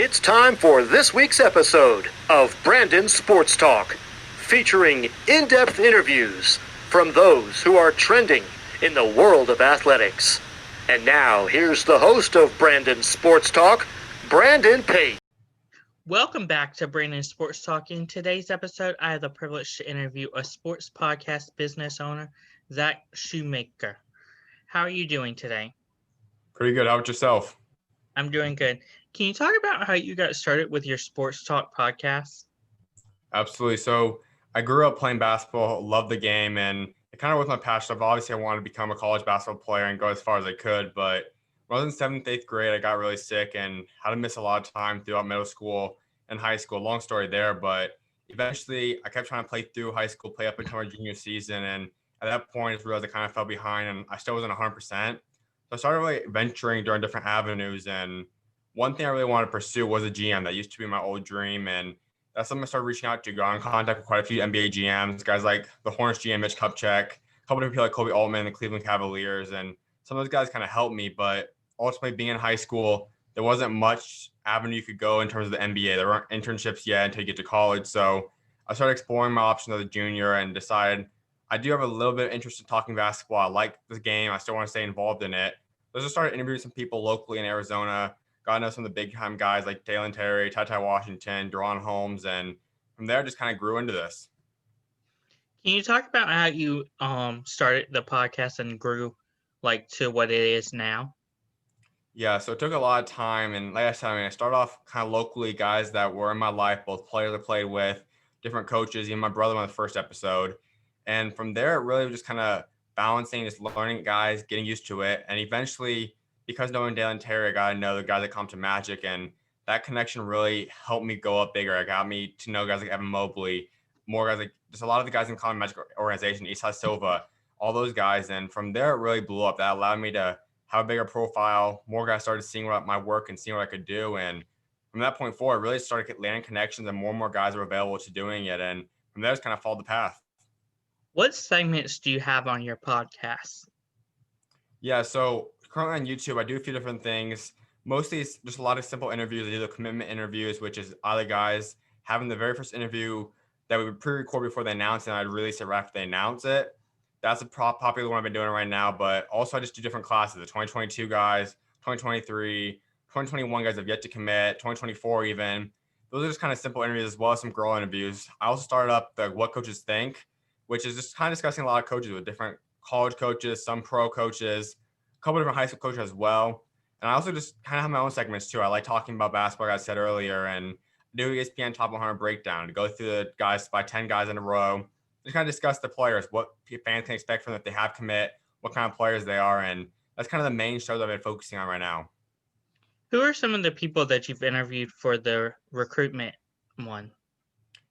It's time for this week's episode of Brandon Sports Talk, featuring in-depth interviews from those who are trending in the world of athletics. And now, here's the host of Brandon Sports Talk, Brandon Pate. Welcome back to Brandon Sports Talk. In today's episode, I have the privilege to interview a sports podcast business owner, Zach Schumaker. How are you doing today? Pretty good. How about yourself? I'm doing good. Can you talk about how you got started with your sports talk podcast? Absolutely. So I grew up playing basketball, loved the game, and it kind of was my passion. Obviously, I wanted to become a college basketball player and go as far as I could. But when I was in 7th, 8th grade, I got really sick and had to miss a lot of time throughout middle school and high school. Long story there, but eventually I kept trying to play through high school, play up until my junior season. And at that point, I just realized I kind of fell behind and I still wasn't 100%. So I started really venturing during different avenues. And one thing I really wanted to pursue was a GM. That used to be my old dream. And that's something I started reaching out to, got in contact with quite a few NBA GMs, guys like the Hornets GM, Mitch Kupchak, a couple of people like Kobe Altman, the Cleveland Cavaliers. And some of those guys kind of helped me. But ultimately, being in high school, there wasn't much avenue you could go in terms of the NBA. There weren't internships yet until you get to college. So I started exploring my options as a junior and decided I do have a little bit of interest in talking basketball. I like this game. I still want to stay involved in it. So I just started interviewing some people locally in Arizona. Got to know some of the big time guys like Dalen Terry, Ty Washington, Deron Holmes, and from there just kind of grew into this. Can you talk about how you started the podcast and grew to what it is now? Yeah, so it took a lot of time. And like I said, I started off kind of locally, guys that were in my life, both players I played with, different coaches, even my brother on the first episode. And from there, it really was just kind of balancing, just learning guys, getting used to it. And eventually, because knowing Dalen Terry, I got to know the guys that come to Magic. And that connection really helped me go up bigger. It got me to know guys like Evan Mobley, more guys like just a lot of the guys in common Magic organization, Isai Silva, all those guys. And from there, it really blew up. That allowed me to have a bigger profile. More guys started seeing my work and seeing what I could do. And from that point forward, really started landing connections and more guys were available to doing it. And from there, just kind of followed the path. What segments do you have on your podcast? Yeah, so currently on YouTube, I do a few different things. Mostly it's just a lot of simple interviews. I do the commitment interviews, which is other guys having the very first interview that we would pre-record before they announce it, and I'd release it right after they announce it. That's a popular one I've been doing right now, but also I just do different classes. The 2022 guys, 2023, 2021 guys have yet to commit, 2024 even. Those are just kind of simple interviews as well as some girl interviews. I also started up the What Coaches Think, which is just kind of discussing a lot of coaches with different college coaches, some pro coaches, a couple different high school coaches as well. And I also just kind of have my own segments too. I like talking about basketball, like I said earlier, and do ESPN Top 100 breakdown to go through the guys by 10 guys in a row. Just kind of discuss the players, what fans can expect from them if they have commit, what kind of players they are. And that's kind of the main show that I've been focusing on right now. Who are some of the people that you've interviewed for the recruitment one?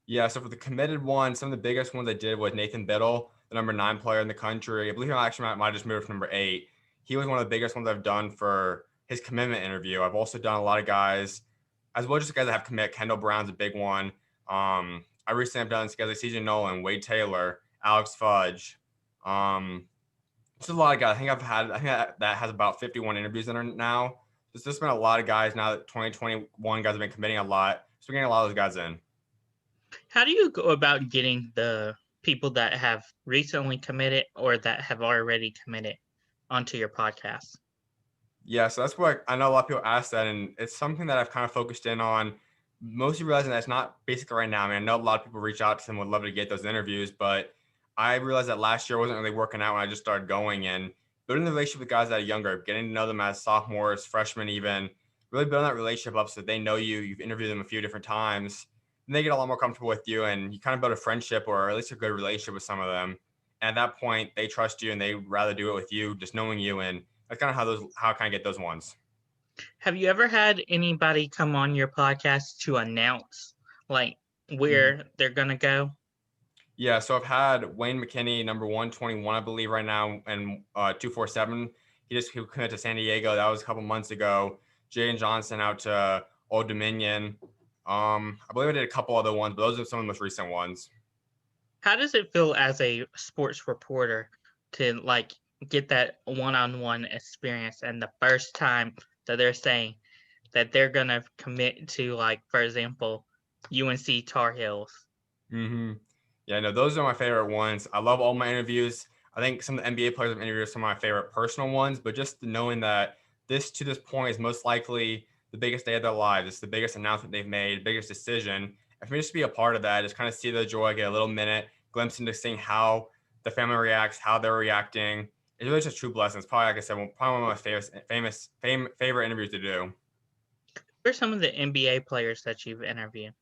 Yeah, so for the committed one, some of the biggest ones I did was Nathan Biddle, the number 9 player in the country. I believe he actually might just move to number 8. He was one of the biggest ones I've done for his commitment interview. I've also done a lot of guys, as well as just guys that have commit. Kendall Brown's a big one. I recently have done guys like CJ Nolan, Wade Taylor, Alex Fudge. Just a lot of guys. I think that has about 51 interviews in it now. There's just been a lot of guys now that 2021 guys have been committing a lot. So we're getting a lot of those guys in. How do you go about getting the people that have recently committed or that have already committed onto your podcast? Yeah, so that's what I know a lot of people ask that, and it's something that I've kind of focused in on, mostly realizing that it's not basically right now. I know a lot of people reach out to them, would love to get those interviews, but I realized that last year wasn't really working out when I just started going, and building the relationship with guys that are younger, getting to know them as sophomores, freshmen even, really building that relationship up so they know you've interviewed them a few different times, and they get a lot more comfortable with you, and you kind of build a friendship or at least a good relationship with some of them. And at that point, they trust you and they rather do it with you, just knowing you. And that's kind of how I kind of get those ones. Have you ever had anybody come on your podcast to announce where they're going to go? Yeah, so I've had Wayne McKinney, number 121, I believe, right now, and 247. He committed to San Diego. That was a couple months ago. Jaden Johnson out to Old Dominion. I believe I did a couple other ones, but those are some of the most recent ones. How does it feel as a sports reporter to get that one-on-one experience and the first time that they're saying, that they're going to commit to, like, for example, UNC Tar Heels? Mm-hmm. Yeah, no, those are my favorite ones. I love all my interviews. I think some of the NBA players I've interviewed are some of my favorite personal ones, but just knowing that to this point is most likely the biggest day of their lives. It's the biggest announcement they've made, biggest decision. And for me just to be a part of that, just kind of see the joy, get a little minute, glimpse into seeing how the family reacts, how they're reacting. It's really just a true blessing. It's probably, like I said, probably one of my favorite interviews to do. Who are some of the NBA players that you've interviewed?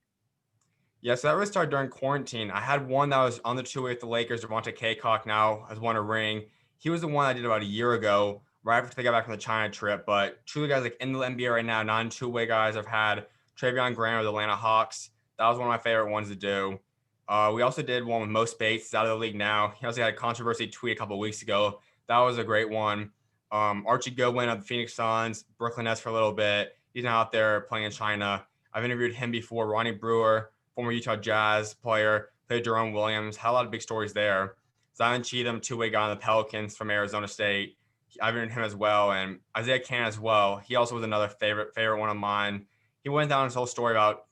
Yeah, so that really started during quarantine. I had one that was on the two-way with the Lakers, Devontae Cacok now has won a ring. He was the one I did about a year ago, right after they got back from the China trip. But truly, guys, like in the NBA right now, non-two-way guys, I've had Travion Graham of the Atlanta Hawks. That was one of my favorite ones to do. We also did one with Mo Spates. He's out of the league now. He also had a controversy tweet a couple of weeks ago. That was a great one. Archie Goodwin of the Phoenix Suns, Brooklyn Nets for a little bit. He's now out there playing in China. I've interviewed him before. Ronnie Brewer, former Utah Jazz player, played Jerome Williams, had a lot of big stories there. Zion Cheatham, two-way guy on the Pelicans from Arizona State. I've interviewed him as well, and Isaiah Cannon as well. He also was another favorite one of mine. He went down his whole story about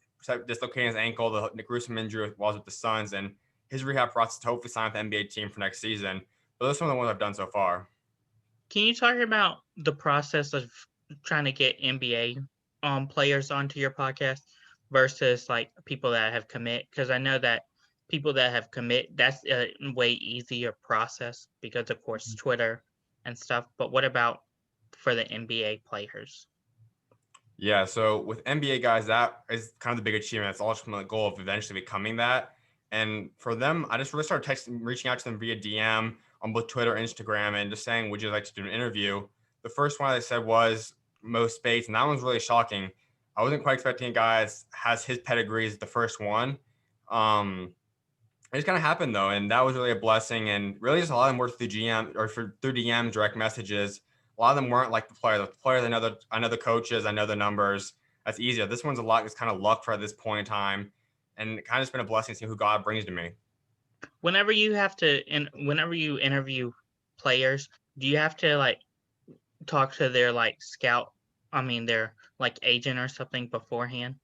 dislocating his ankle, the gruesome injury was with the Suns, and his rehab process to hopefully sign with the NBA team for next season. But those are some of the ones I've done so far. Can you talk about the process of trying to get NBA players onto your podcast versus like people that have commit? Because I know that people that have commit, that's a way easier process because of course Twitter and stuff. But what about for the NBA players? Yeah, so with NBA guys, that is kind of the big achievement. That's ultimately the goal of eventually becoming that. And for them, I just really started reaching out to them via DM on both Twitter and Instagram and just saying, would you like to do an interview? The first one I said was Mo Spates, and that one's really shocking. I wasn't quite expecting a guy has his pedigree as the first one. It just kind of happened though, and that was really a blessing. And really, just a lot of them worked through GM or through DM direct messages. A lot of them weren't like the players. The players, I know the coaches, I know the numbers. That's easier. This one's a lot. It's kind of luck for at this point in time, and it kind of just been a blessing seeing who God brings to me. Whenever you have to, and whenever you interview players, do you have to like talk to their like scout? I mean, their like agent or something beforehand?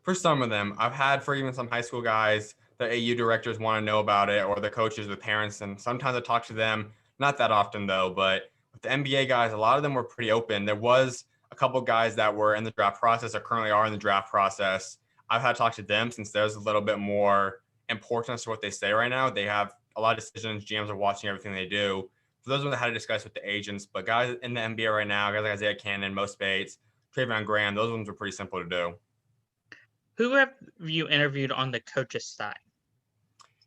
For some of them, I've had for even some high school guys, the AU directors want to know about it, or the coaches, the parents, and sometimes I talk to them. Not that often though, but with the NBA guys, a lot of them were pretty open. There was a couple guys that were in the draft process or currently are in the draft process. I've had to talk to them since there's a little bit more importance to what they say right now. They have a lot of decisions. GMs are watching everything they do. For those ones that had to discuss with the agents, but guys in the NBA right now, guys like Isaiah Cannon, Mo Spates, Travion Graham, those ones were pretty simple to do. Who have you interviewed on the coaches side?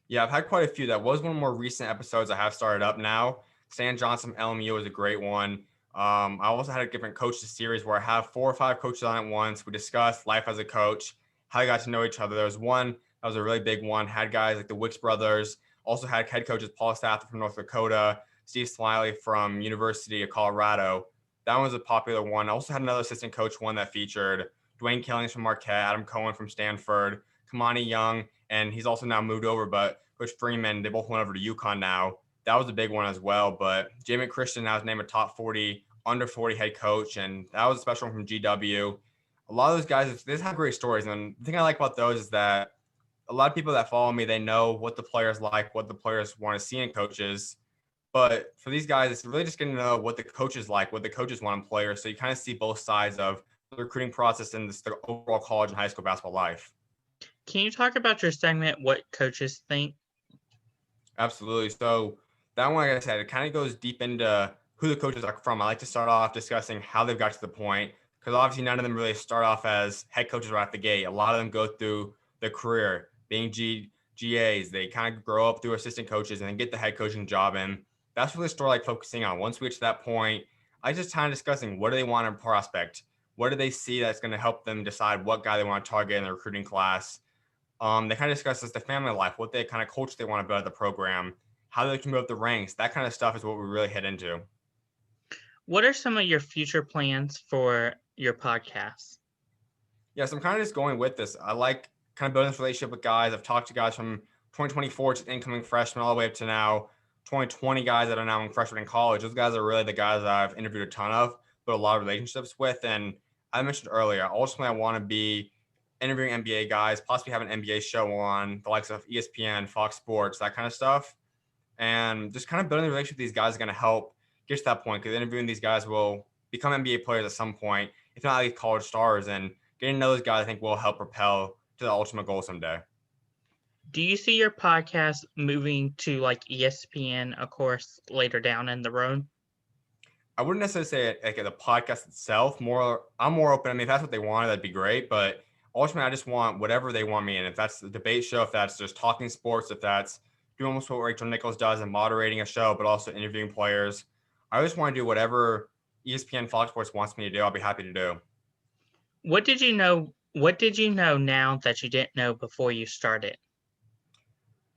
Yeah, I've had quite a few. That was one of the more recent episodes I have started up now. Stan Johnson from LMU was a great one. I also had a different coaches series where I have 4 or 5 coaches on at once. We discussed life as a coach, how they got to know each other. There was one that was a really big one. Had guys like the Wicks brothers. Also had head coaches Paul Stafford from North Dakota, Steve Smiley from University of Colorado. That one was a popular one. I also had another assistant coach one that featured Dwayne Killings from Marquette, Adam Cohen from Stanford, Kamani Young, and he's also now moved over, but Coach Freeman, they both went over to UConn now. That was a big one as well. But Jamin Christian now is named a top 40, under 40 head coach, and that was a special one from GW. A lot of those guys, they just have great stories. And the thing I like about those is that a lot of people that follow me, they know what the players like, what the players want to see in coaches. But for these guys, it's really just getting to know what the coaches like, what the coaches want in players. So you kind of see both sides of the recruiting process and the overall college and high school basketball life. Can you talk about your segment, What Coaches Think? Absolutely. So that one, like I said, it kind of goes deep into who the coaches are from. I like to start off discussing how they've got to the point, because obviously none of them really start off as head coaches right at the gate. A lot of them go through their career being GAs. They kind of grow up through assistant coaches and then get the head coaching job. And that's really the story I like focusing on. Once we get to that point, I just kind of discussing what do they want in a prospect? What do they see that's going to help them decide what guy they want to target in the recruiting class? They kind of discuss the family life, what they kind of coach they want to build at the program, how they can move up the ranks. That kind of stuff is what we really hit into. What are some of your future plans for your podcast? Yes, I'm kind of just going with this. I like kind of building this relationship with guys. I've talked to guys from 2024 to incoming freshmen all the way up to now 2020 guys that are now in freshmen in college. Those guys are really the guys that I've interviewed a ton of, built a lot of relationships with. And I mentioned earlier, ultimately I want to be interviewing NBA guys, possibly have an NBA show on the likes of ESPN, Fox Sports, that kind of stuff. And just kind of building a relationship with these guys is going to help get to that point, because interviewing these guys will become NBA players at some point, if not like college stars. And getting to know those guys, I think, will help propel to the ultimate goal someday. Do you see your podcast moving to like ESPN, of course, later down in the road? I wouldn't necessarily say it, like the podcast itself. I'm more open. I mean, if that's what they want, that'd be great. But ultimately, I just want whatever they want me in. If that's the debate show, if that's just talking sports, if that's doing almost what Rachel Nichols does and moderating a show, but also interviewing players, I just want to do whatever ESPN Fox Sports wants me to do. I'll be happy to do. What did you know? What did you know now that you didn't know before you started?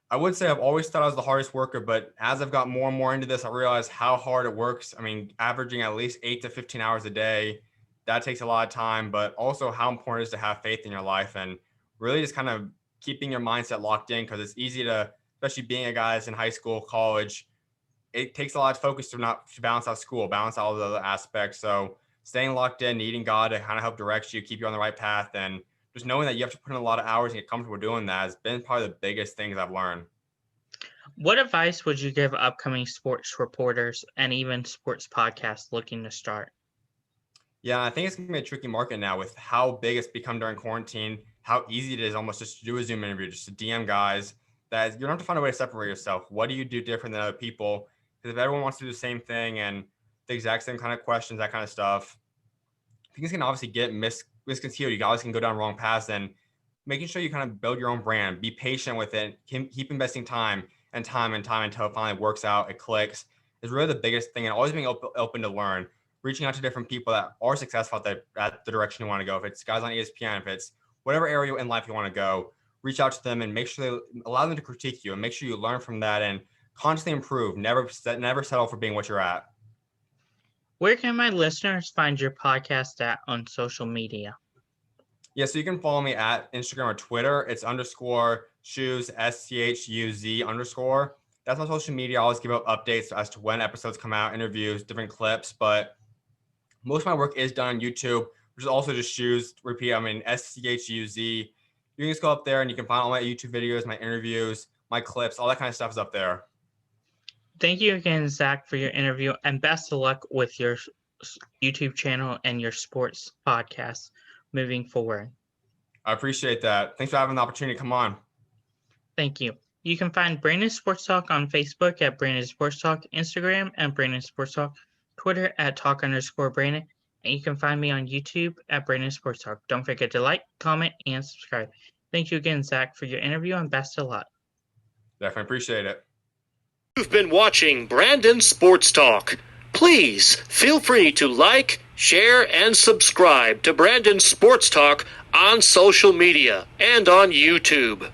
I would say I've always thought I was the hardest worker, but as I've got more and more into this, I realize how hard it works. I mean, averaging at least 8 to 15 hours a day, that takes a lot of time, but also how important it is to have faith in your life and really just kind of keeping your mindset locked in, because it's easy to, especially being a guy that's in high school, college, it takes a lot of focus to balance out school, balance out all the other aspects. So staying locked in, needing God to kind of help direct you, keep you on the right path, and just knowing that you have to put in a lot of hours and get comfortable doing that has been probably the biggest things I've learned. What advice would you give upcoming sports reporters and even sports podcasts looking to start? Yeah, I think it's going to be a tricky market now with how big it's become during quarantine, how easy it is almost just to do a Zoom interview, just to DM guys, that you don't have to find a way to separate yourself. What do you do different than other people? Because if everyone wants to do the same thing and the exact same kind of questions, that kind of stuff, things can obviously get misconstrued. You always can go down wrong paths, and making sure you kind of build your own brand, be patient with it, keep investing time and time until it finally works out, it clicks, is really the biggest thing. And always being open to learn, reaching out to different people that are successful at the direction you want to go. If it's guys on ESPN, if it's whatever area in life you want to go, reach out to them and make sure they allow them to critique you and make sure you learn from that and constantly improve. Never settle for being what you're at. Where can my listeners find your podcast at on social media? Yeah, so you can follow me at Instagram or Twitter. It's _SchuZ, SCHUZ _. That's my social media. I always give out updates as to when episodes come out, interviews, different clips. But most of my work is done on YouTube, which is also just SchuZ. Repeat, SCHUZ. You can just go up there and you can find all my YouTube videos, my interviews, my clips, all that kind of stuff is up there. Thank you again, Zach, for your interview, and best of luck with your YouTube channel and your sports podcast moving forward. I appreciate that. Thanks for having the opportunity to come on. Thank you. You can find Brandon Sports Talk on Facebook at Brandon Sports Talk, Instagram at Brandon Sports Talk, Twitter at Talk_Brandon, and you can find me on YouTube at Brandon Sports Talk. Don't forget to like, comment, and subscribe. Thank you again, Zach, for your interview, and best of luck. Definitely appreciate it. You've been watching Brandon Sports Talk. Please feel free to like, share, and subscribe to Brandon Sports Talk on social media and on YouTube.